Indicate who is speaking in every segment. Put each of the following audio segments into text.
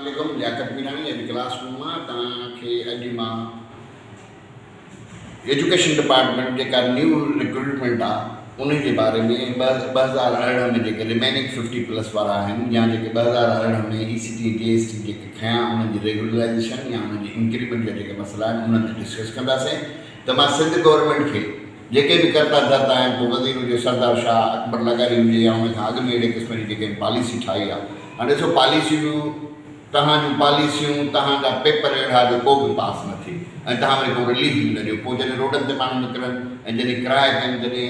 Speaker 1: अलैकुम लियाकत मीरानी अॼु क्लासरूम मां तव्हांखे अॼु मां एजुकेशन डिपार्टमेंट जेका न्यू रिक्रूटमेंट आहे उन जे बारे में 2018 में जेके रिमेनिंग 50+ वारा आहिनि या जेके 2018 में ECT JEST जेके खयां उन्हनि जी रेगुलराइजेशन या उन्हनि जी इंक्रीमेंट जा जेके मसइला आहिनि उन्हनि ते डिस्कस कंदासीं। त मां सिंध गवर्नमेंट खे जेके भी कर्ता धर्ता आहिनि, पोइ वज़ीर हुजे सरदार शाह अकबर लगारी हुजे या उन खां अॻु में अहिड़े क़िस्म जी जेके पॉलिसी ठाही आहे, हाणे ॾिसो पॉलिसियूं तव्हांजूं पॉलिसियूं तव्हांजा पेपर अहिड़ा जो को बि पास न थिए ऐं तव्हां वरी को रिलीफ बि न ॾियो। पोइ जॾहिं रोडनि ते माण्हू निकिरनि ऐं जॾहिं किराए कनि, जॾहिं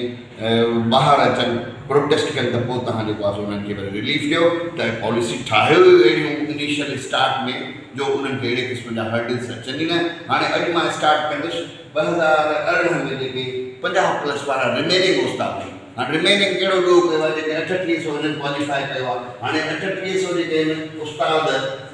Speaker 1: ॿाहिरि अचनि प्रोटेस्ट कनि, त पोइ तव्हां जेको आहे उन्हनि खे वरी रिलीफ ॾियो। त पॉलिसी ठाहियो अहिड़ियूं इनिशियल स्टार्ट में जो उन्हनि खे अहिड़े क़िस्म जा हर्डल्स अचनि ई न। हाणे अॼु मां स्टार्ट कंदुसि 2018 में जेके 50+ वारा रिमेनिंग उस्ताद आहिनि। हाणे रिमेनिंग कहिड़ो ॾोह कयो आहे, जेके 3800 हिननि क्वालिफाई कयो आहे। हाणे 3800 जेके आहिनि उस्ताद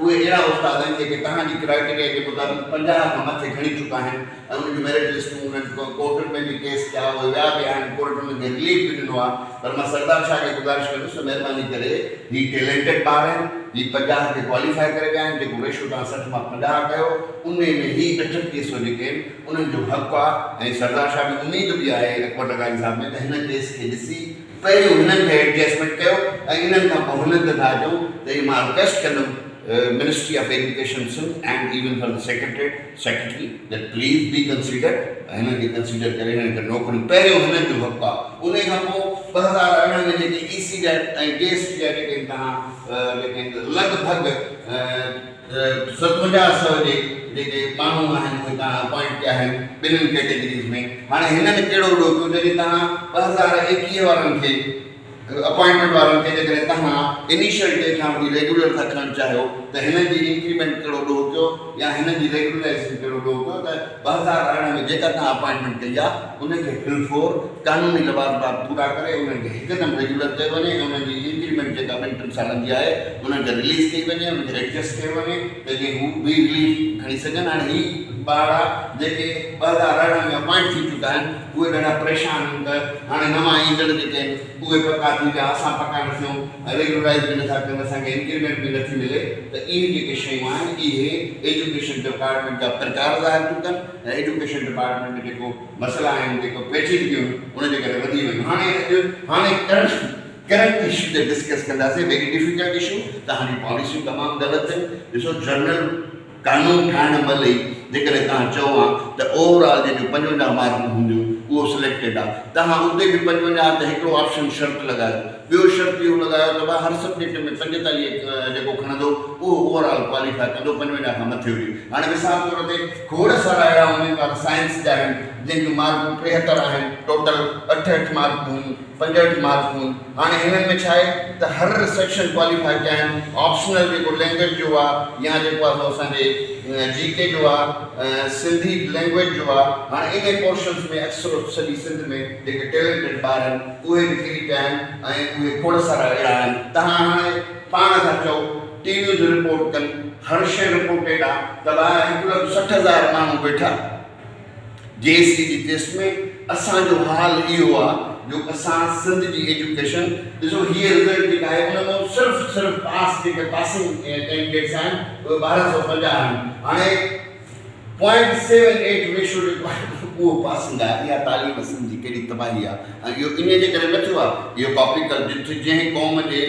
Speaker 1: उहे अहिड़ा उस्ताद आहिनि जेके तव्हांजी क्राइटेरिया जे मुताबिक़ 50 खां मथे खणी चुका आहिनि ऐं उनजी मेरिट लिस्टूं उन्हनि कोर्टुनि में बि केस कया, उहे विया बि आहिनि, कोर्ट उन्हनि खे रिलीफ बि ॾिनो आहे। पर मां सरदार शाह खे गुज़ारिश कंदुसि त महिरबानी करे ही टैलेंटेड ॿार आहिनि, ही 50 खे क्वालिफाई करे विया आहिनि, जेको रेशो तव्हां 60 मां 50 कयो उन में ही 3800 जेके आहिनि उन्हनि जो हक़ु आहे। ऐं सरदार शाह बि उम्मीद बि आहे अकबर लगारी साहिब में त हिन केस खे ॾिसी पहिरियों हिननि खे एडजस्टमेंट कयो ऐं इन्हनि खां पोइ हुननि ते था अचूं। त इहे मां रिक्वेस्ट कंदुमि Ministry of Education and even for the secretary that please be considered, हिननि खे कंसीडर करे हिननि खे नौकरियूं पहिरियों हिननि जो हक़ु आहे। उन खां पोइ 2018 में जेके ECT ऐं JEST जा जेके तव्हां जेके लॻभॻि 5700 जेके माण्हू आहिनि उहे तव्हां अपॉइंट कया आहिनि ॿिन्हिनि कैटेगरीज़ में। हाणे हिननि कहिड़ो ॾोह कयो, जॾहिं तव्हां 2021 वारनि खे अपॉइंटमेंट वारनि खे जेकॾहिं तव्हां इनिशियल डे खां वठी रेगुलर था खणणु चाहियो त हिननि जी इंक्रीमेंट कहिड़ो ॾोह कयो या हिननि जी रेगुलराइज़ेशन कहिड़ो ॾोह कयो। त 2018 में जेका तव्हां अपॉइंटमेंट कई आहे उनखे फिलफोर कानूनी लवाज़िमात पूरा करे उन्हनि खे हिकदमि रेगुलर कयो वञे ऐं उन्हनि जी इंक्रीमेंट जेका 2-3 सालनि जी आहे उन्हनि खे रिलीज़ कई वञे, उनखे एडजस्ट कयो वञे त जीअं हू बि रिलीफ खणी सघनि। हाणे ही ॿार जेके 2018 में अपॉइंट थी चुका आहिनि उहे ॾाढा परेशान आहिनि त हाणे नवां ईंदड़ जेके आहिनि उहे पका थी विया, असां पका न थियूं, रेगुलराइज़ बि नथा कयूं, असांखे इंक्रीमेंट बि नथी मिले। त इहे जेके शयूं आहिनि इहे एजुकेशन डिपार्टमेंट जा प्रकार ज़ाहिर थियूं कनि ऐं एजुकेशन डिपार्टमेंट में जेको मसइला आहिनि, जेको पेचीदगियूं उनजे करे वधी वियूं। हाणे करंट इशू ते डिस्कस कंदासीं, वेरी डिफिकल्ट इशू। तव्हांजी पॉलिसियूं तमामु ग़लति आहिनि। ॾिसो जनरल कानून ठाहिण महिल ई जेकॾहिं तव्हां चओ हा त ओवरऑल जेके 55 मार्कूं हूंदियूं उहो सिलेक्टेड आहे, तव्हां उते बि 55 त हिकिड़ो ऑप्शन शर्त लॻायो, ॿियो शर्त इहो लॻायो त भाई हर सब्जेक्ट में 45 जेको खणंदो उहो ओवरऑल क्वालिफाई कंदो 55 खां मथे हुजे। हाणे मिसाल तौर ते खोड़ सारा अहिड़ा उमेदवार साइंस जा आहिनि जंहिंजूं मार्कूं 73 आहिनि, टोटल 68 मार्कूं 65 मार्कूं। हाणे हिननि में छा आहे त हर सेक्शन क्वालिफाई कया आहिनि। ऑप्शनल जेको लैंग्वेज जो आहे या जेको आहे असांजे GK जो आहे, सिंधी लैंग्वेज जो आहे। हाणे इन पोर्शन्स में अक्सर सॼी सिंध में जेके टैलेंटेड ॿार आहिनि उहे बि किरी पिया आहिनि ऐं उहे खोड़ सारा अहिड़ा आहिनि। तव्हां हाणे पाण था चओ टीवियूं जो रिपोर्ट कनि, हर शइ रिपोर्टेड आहे त 1,60,000 माण्हू वेठा JEST जी टेस्ट में। असांजो हाल इहो आहे जो असां सिंध जी एजुकेशन ॾिसो, हीअ रिज़ल्ट जेका आहे उन में सिर्फ़ु पास जेके पासिंग कैंडिडेट्स आहिनि उहे 1250 आहिनि। हाणे 0.78 रेशो जेको आहे उहो पासिंग आहे। इहा तालीम सिंध जी केॾी तबाही आहे ऐं इहो इन जे करे न थियो आहे। इहो कॉपी कर जंहिं क़ौम जे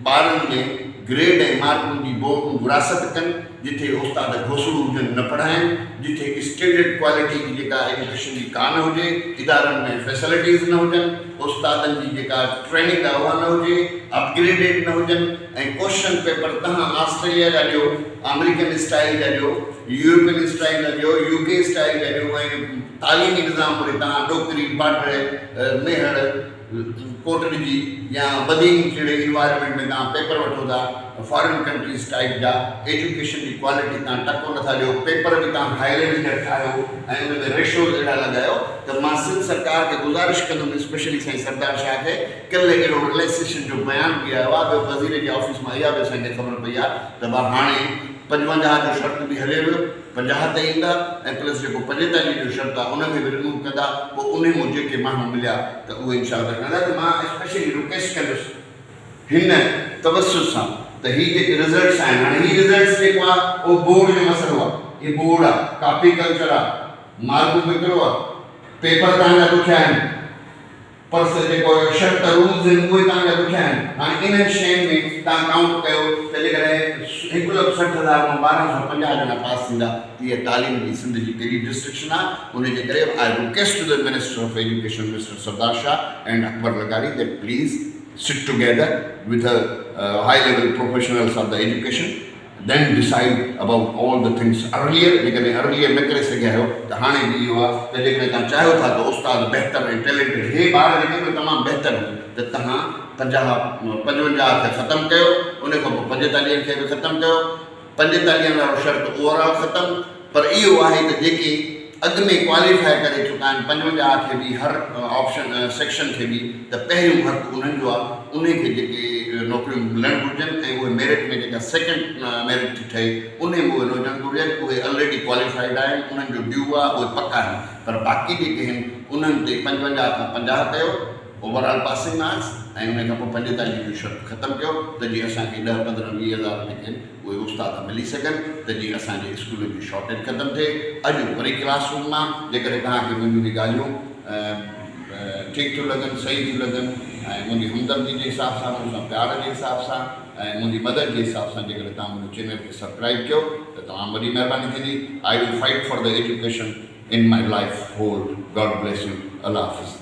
Speaker 1: ॿारनि में ग्रेड ऐं मार्कुनि जी बोर्डूं विरासत कनि, जिथे उस्ताद घोसड़ू हुजनि न पढ़ाइनि, जिथे स्टैंडर्ड क्वालिटी जी जेका एजुकेशन जी कान हुजे, इदारनि में फैसिलिटीज़ न हुजनि, उस्तादनि जी जेका ट्रेनिंग आहे उहा न हुजे, अपग्रेडेड न हुजनि ऐं क्वेश्चन पेपर तव्हां ऑस्ट्रेलिया जा ॾियो, अमेरिकन स्टाइल जा ॾियो, यूरोपियन स्टाइल जा ॾियो, UK स्टाइल जा ॾियो ऐं तालीमी निज़ाम वरी तव्हां डोकरी बाटर मेहर कोटड़ी जी या बदीन कहिड़े इन्वायरमेंट में तव्हां पेपर वठो था, फॉरेन कंट्रीज़ टाइप जा एजुकेशन जी क्वालिटी तव्हां टको नथा ॾियो, पेपर बि तव्हां हाईलैंड जा ठाहियो ऐं उन में रेशोज़ अहिड़ा लॻायो। त मां सिंध सरकार खे गुज़ारिश कंदुमि, स्पेशली साईं सरदार शाह खे, कल्ह अहिड़ो रिलैक्सेशन जो बयानु बि आयो आहे। ॿियो वज़ीर जे ऑफिस मां इहा बि असांखे ख़बर पई आहे त भाउ हाणे 55 जो शर्त बि हले वियो, 50 ते ईंदा ऐं प्लस जेको 45 जो शर्त आहे उनखे बि रिमूव कंदा। पोइ उन में जेके माण्हू मिलिया त उहे इंशाअल्लाह कंदा। त मां स्पेशली रिक्वेस्ट कंदुसि हिन तवसुस सां त ही जेके रिज़ल्ट्स आहिनि हाणे ही रिज़ल्ट्स जेको आहे उहो बोर्ड जो मसइलो आहे ये बोर्ड आहे कॉपी कल्चर आहे मार्कूं विकिरो आहे पेपर तव्हांजा ॾुखिया आहिनि पर जेको शर्त रूल्स आहिनि उहे तव्हांजा ॾुखिया आहिनि हाणे इन्हनि शयुनि में तव्हां काउंट कयो त जेकॾहिं 1,60,000 मां 1,250 ॼणा पास थींदा इहा तालीम जी सिंध जी कहिड़ी डिस्ट्रिक्शन आहे उनजे करे I request to the minister of education mister Sardar Shah and Akbar Lagari that please sit together with a high-level professionals of the education, then decide about all the things earlier. जेकॾहिं earlier न करे सघिया आहियो त हाणे बि इहो आहे त जेकॾहिं तव्हां चाहियो था त उस्ताद बहितर ऐं टैलेंटेड हे ॿार जेके बि तमामु बहितर आहिनि त तव्हां 55 खे ख़तमु कयो उन खां पोइ 45 खे बि ख़तमु कयो 45 वारो शर्त ओवरऑल ख़तमु पर इहो आहे त जेके अॻु में क्वालिफाई करे चुका आहिनि 55 खे बि हर ऑप्शन सेक्शन खे बि त पहिरियों हक़ उन्हनि जो आहे उन खे जेके नौकरियूं मिलणु घुरिजनि ऐं उहे मेरिट में जेका सेकेंड मेरिट थी ठहे उन में उहे हुजणु घुरिजनि उहे ऑलरेडी क्वालिफाइड आहिनि उन्हनि जो ड्यू आहे उहे पका आहिनि पर बाक़ी जेके आहिनि उन्हनि ते 55 खां 50 कयो ओवरऑल पासिंग मार्क्स ऐं उन खां पोइ 45 जो शर्त ख़तमु कयो त जीअं असांखे 10, 15, 20 हज़ार जेके आहिनि उहे उस्ताद मिली सघनि त जीअं असांजे स्कूल जी शॉर्टेज ख़तमु थिए अॼु वरी क्लासरूम मां जेकॾहिं तव्हांखे मुंहिंजियूं ॻाल्हियूं ठीकु थियूं लॻनि सही थियूं लॻनि ऐं मुंहिंजी हमदर्दी जे हिसाब सां मुंहिंसां प्यार जे हिसाब सां ऐं मुंहिंजी मदद जे हिसाब सां जेकॾहिं तव्हां मुंहिंजे चैनल खे सब्सक्राइब कयो त तमामु वॾी महिरबानी थींदी I will fight for the education in my life whole. God bless you. Allah Hafiz.